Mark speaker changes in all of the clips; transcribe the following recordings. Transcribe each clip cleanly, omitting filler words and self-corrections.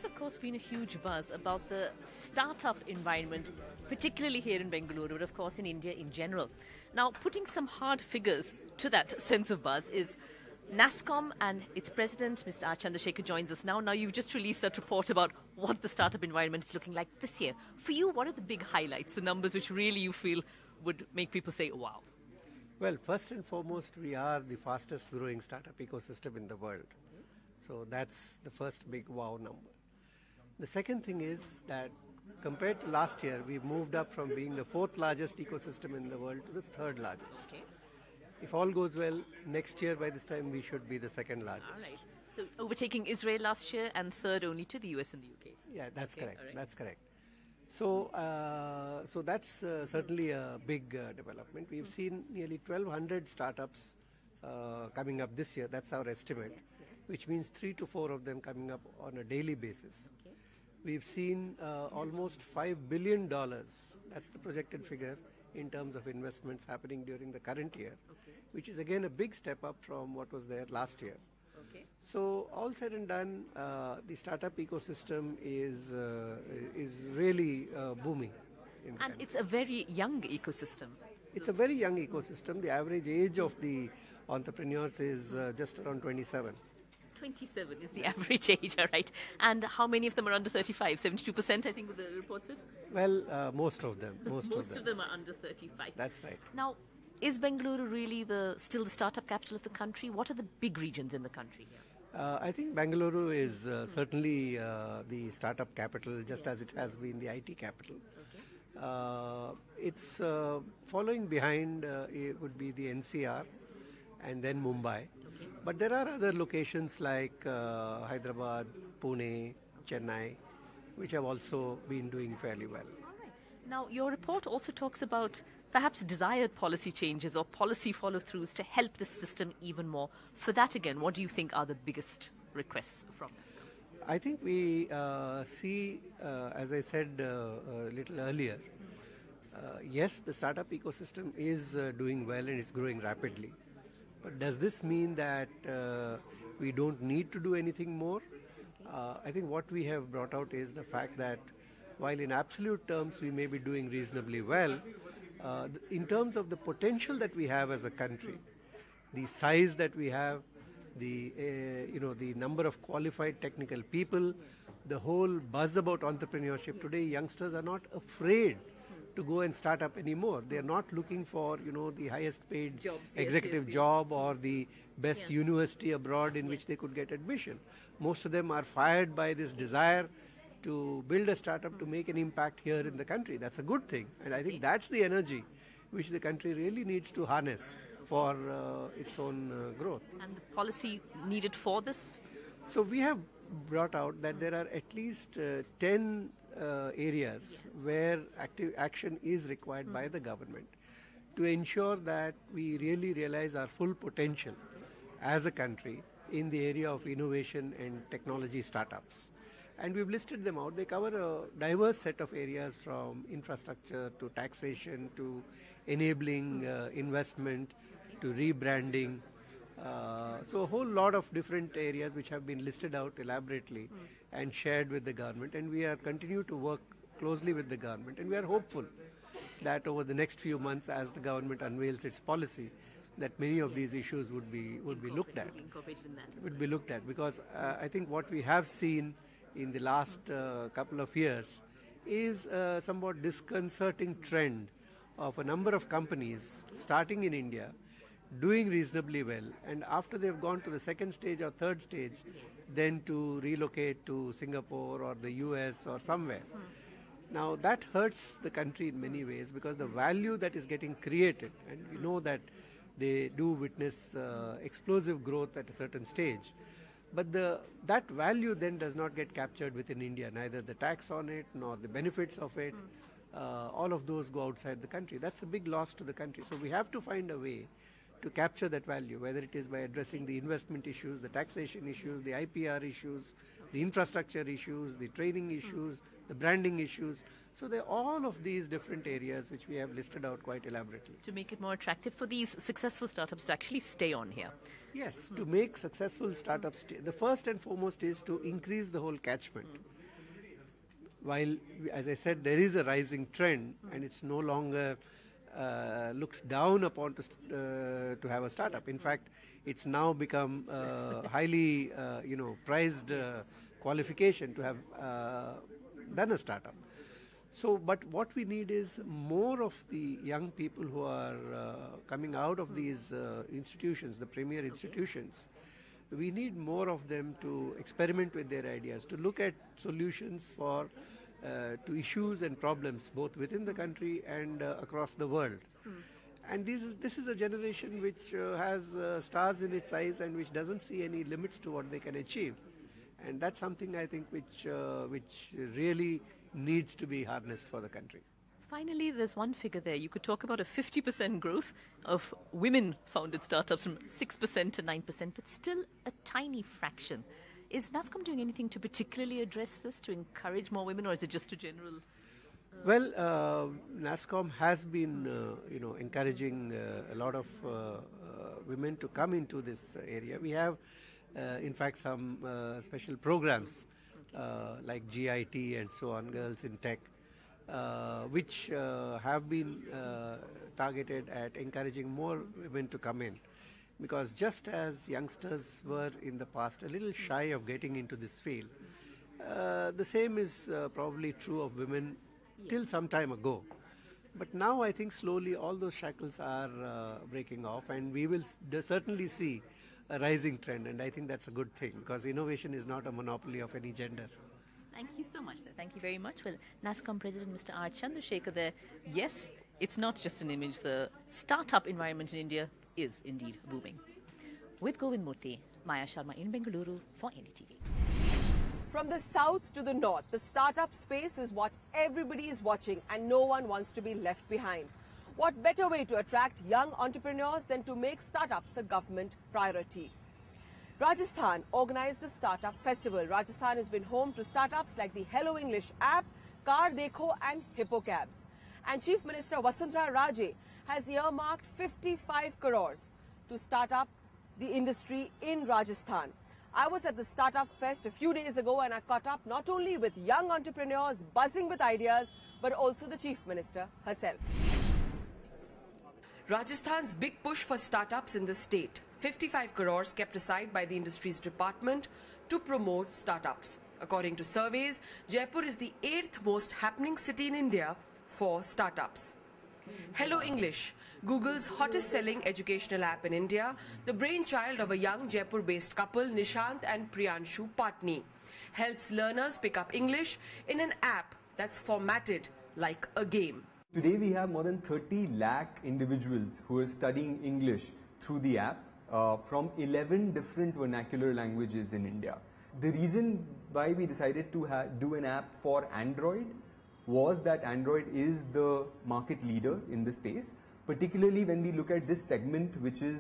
Speaker 1: has, of course, been a huge buzz about the startup environment, particularly here in Bengaluru, but of course in India in general. Now, putting some hard figures to that sense of buzz is NASSCOM, and its president, Mr. R Chandrashekhar, joins us now. Now, you've just released that report about what the startup environment is looking like this year. For you, what are the big highlights, the numbers which really you feel would make people say, wow?
Speaker 2: Well, first and foremost, we are the fastest growing startup ecosystem in the world. So that's the first big wow number. The second thing is that compared to last year, we've moved up from being the fourth largest ecosystem in the world to the third largest.
Speaker 1: Okay.
Speaker 2: If all goes well, next year by this time we should be the second largest.
Speaker 1: All right. So overtaking Israel last year and third only to the US and the UK.
Speaker 2: Yeah, that's correct.
Speaker 1: Right.
Speaker 2: That's correct. So, so that's certainly a big development. We've seen nearly 1,200 startups coming up this year. That's our estimate, which means 3 to 4 of them coming up on a daily basis.
Speaker 1: Okay.
Speaker 2: We've seen almost $5 billion. That's the projected figure in terms of investments happening during the current year, which is again a big step up from what was there last year.
Speaker 1: Okay.
Speaker 2: So all said and done, the startup ecosystem is really booming. In the country.
Speaker 1: It's a very young ecosystem.
Speaker 2: It's a very young ecosystem. The average age of the entrepreneurs is just around 27.
Speaker 1: 27 is the average age, all right. And how many of them are under 35? 72%, I think, the report said?
Speaker 2: Well, most of them. Most
Speaker 1: of them are under 35.
Speaker 2: That's right.
Speaker 1: Now, is Bengaluru really still the startup capital of the country? What are the big regions in the country here?
Speaker 2: I think Bengaluru is certainly the startup capital, just as it has been the IT capital. Okay. It's following behind, it would be the NCR and then Mumbai. Okay. But there are other locations like Hyderabad, Pune, Chennai, which have also been doing fairly well.
Speaker 1: All right. Now, your report also talks about perhaps desired policy changes or policy follow-throughs to help the system even more. For that, again, what do you think are the biggest requests from us?
Speaker 2: I think we see, as I said a little earlier, yes, the startup ecosystem is doing well and it's growing rapidly. But does this mean that we don't need to do anything more? I think what we have brought out is the fact that while in absolute terms we may be doing reasonably well, in terms of the potential that we have as a country, the size that we have, the the number of qualified technical people, the whole buzz about entrepreneurship today, youngsters are not afraid to go and start up anymore. They are not looking for the highest paid executive job or the best university abroad in which they could get admission. Most of them are fired by this desire to build a startup to make an impact here in the country. That's a good thing, and I think that's the energy which the country really needs to harness for its own growth.
Speaker 1: And the policy needed for this?
Speaker 2: So we have brought out that there are at least 10 areas where active action is required by the government to ensure that we really realize our full potential as a country in the area of innovation and technology startups. And we've listed them out. They cover a diverse set of areas, from infrastructure to taxation to enabling investment to rebranding. So a whole lot of different areas which have been listed out elaborately and shared with the government, and we are continue to work closely with the government, and we are hopeful that over the next few months, as the government unveils its policy, that many of these issues would be looked at. Would be looked at, because I think what we have seen in the last couple of years is a somewhat disconcerting trend of a number of companies starting in India, doing reasonably well, and after they've gone to the second stage or third stage, then to relocate to Singapore or the US or somewhere. Now that hurts the country in many ways, because the value that is getting created, and we know that they do witness explosive growth at a certain stage, but that value then does not get captured within India, neither the tax on it nor the benefits of it. All of those go outside the country. That's a big loss to the country. So we have to find a way to capture that value, whether it is by addressing the investment issues, the taxation issues, the IPR issues, the infrastructure issues, the training issues, the branding issues. So there are all of these different areas which we have listed out quite elaborately.
Speaker 1: To make it more attractive for these successful startups to actually stay on here.
Speaker 2: Yes, to make successful startups, the first and foremost is to increase the whole catchment. While, as I said, there is a rising trend and it's no longer looks down upon to have a startup. In fact, it's now become highly prized qualification to have done a startup. So, but what we need is more of the young people who are coming out of these institutions, the premier institutions. We need more of them to experiment with their ideas, to look at solutions for to issues and problems both within the country and across the world. And this is a generation which has stars in its eyes and which doesn't see any limits to what they can achieve. And that's something I think which really needs to be harnessed for the country.
Speaker 1: Finally, there's one figure there. You could talk about a 50% growth of women-founded startups from 6% to 9%, but still a tiny fraction. Is NASSCOM doing anything to particularly address this, to encourage more women, or is it just a general?
Speaker 2: Well, NASSCOM has been, encouraging a lot of women to come into this area. We have, in fact, some special programs like GIT and so on, Girls in Tech, which have been targeted at encouraging more women to come in. Because just as youngsters were in the past a little shy of getting into this field, the same is probably true of women till some time ago. But now I think slowly all those shackles are breaking off, and we will certainly see a rising trend, and I think that's a good thing because innovation is not a monopoly of any gender.
Speaker 1: Thank you so much. Thank you very much. Well, NASSCOM President Mr. R Chandrashekhar there. Yes, it's not just an image. The startup environment in India is indeed booming. With Govind Murthy, Maya Sharma in Bengaluru for NDTV.
Speaker 3: From the south to the north, the startup space is what everybody is watching and no one wants to be left behind. What better way to attract young entrepreneurs than to make startups a government priority? Rajasthan organized a startup festival. Rajasthan has been home to startups like the Hello English app, Car Dekho and Hippo Cabs. And Chief Minister Vasundhara Raje has earmarked 55 crores to start up the industry in Rajasthan. I was at the Startup Fest a few days ago and I caught up not only with young entrepreneurs buzzing with ideas, but also the Chief Minister herself. Rajasthan's big push for startups in the state. 55 crores kept aside by the industry's department to promote startups. According to surveys, Jaipur is the 8th most happening city in India for startups. Hello English, Google's hottest selling educational app in India, the brainchild of a young Jaipur-based couple, Nishant and Priyanshu Patni, helps learners pick up English in an app that's formatted like a game.
Speaker 4: Today we have more than 30 lakh individuals who are studying English through the app from 11 different vernacular languages in India. The reason why we decided to do an app for Android was that Android is the market leader in the space, particularly when we look at this segment, which is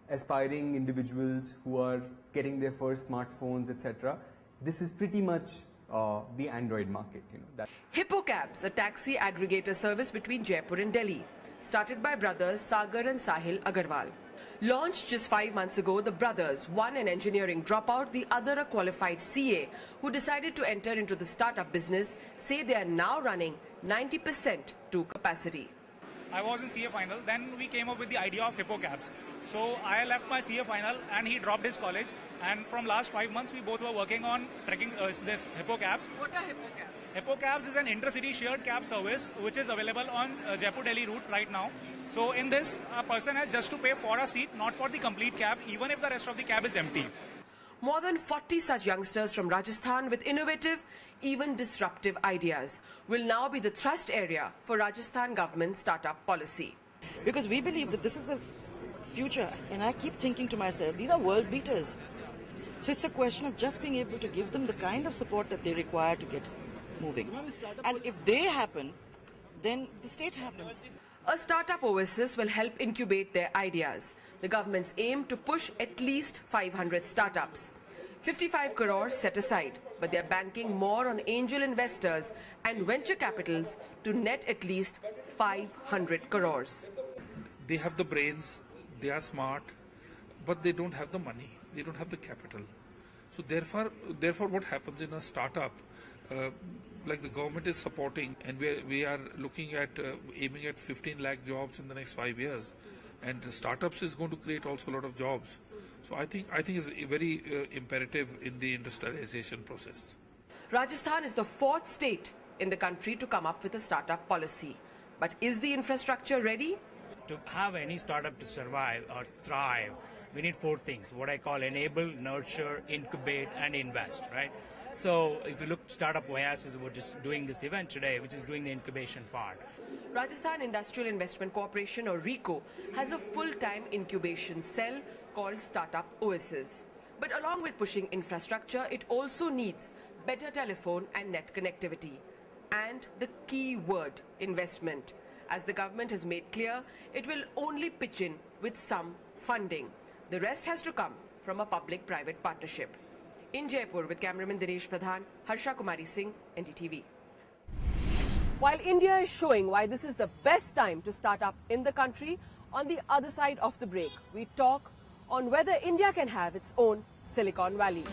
Speaker 4: aspiring individuals who are getting their first smartphones, etc. This is pretty much the Android market.
Speaker 3: Hippo Cabs, a taxi aggregator service between Jaipur and Delhi, started by brothers Sagar and Sahil Agarwal. Launched just 5 months ago, the brothers, one an engineering dropout, the other a qualified CA, who decided to enter into the startup business, say they are now running 90% to capacity.
Speaker 5: I was in CA final, then we came up with the idea of Hippo Cabs. So I left my CA final and he dropped his college, and from last 5 months we both were working on trekking this Hippo Cabs.
Speaker 3: What are Hippo Cabs?
Speaker 5: Hippo Cabs is an intercity shared cab service which is available on Jaipur-Delhi route right now. So in this, a person has just to pay for a seat, not for the complete cab, even if the rest of the cab is empty.
Speaker 3: More than 40 such youngsters from Rajasthan with innovative, even disruptive ideas will now be the thrust area for Rajasthan government startup policy.
Speaker 6: Because we believe that this is the future, and I keep thinking to myself, these are world beaters. So it's a question of just being able to give them the kind of support that they require to get moving. And if they happen, then the state happens.
Speaker 3: A startup oasis will help incubate their ideas. The government's aim to push at least 500 startups. 55 crores set aside, but they're banking more on angel investors and venture capitals to net at least 500 crores.
Speaker 7: They have the brains, they are smart, but they don't have the money, they don't have the capital. So therefore what happens in a startup, like the government is supporting, and we are looking at aiming at 15 lakh jobs in the next 5 years, and startups is going to create also a lot of jobs. So I think it's very imperative in the industrialization process.
Speaker 3: Rajasthan is the 4th state in the country to come up with a startup policy. But is the infrastructure ready?
Speaker 8: To have any startup to survive or thrive, we need 4 things, what I call enable, nurture, incubate, and invest, right? So if you look, Startup Oasis, which is doing this event today, which is doing the incubation part.
Speaker 3: Rajasthan Industrial Investment Corporation, or RICO, has a full-time incubation cell called Startup Oasis. But along with pushing infrastructure, it also needs better telephone and net connectivity. And the key word, investment. As the government has made clear, it will only pitch in with some funding. The rest has to come from a public-private partnership. In Jaipur, with cameraman Dinesh Pradhan, Harsha Kumari Singh, NDTV. While India is showing why this is the best time to start up in the country, on the other side of the break, we talk on whether India can have its own Silicon Valley.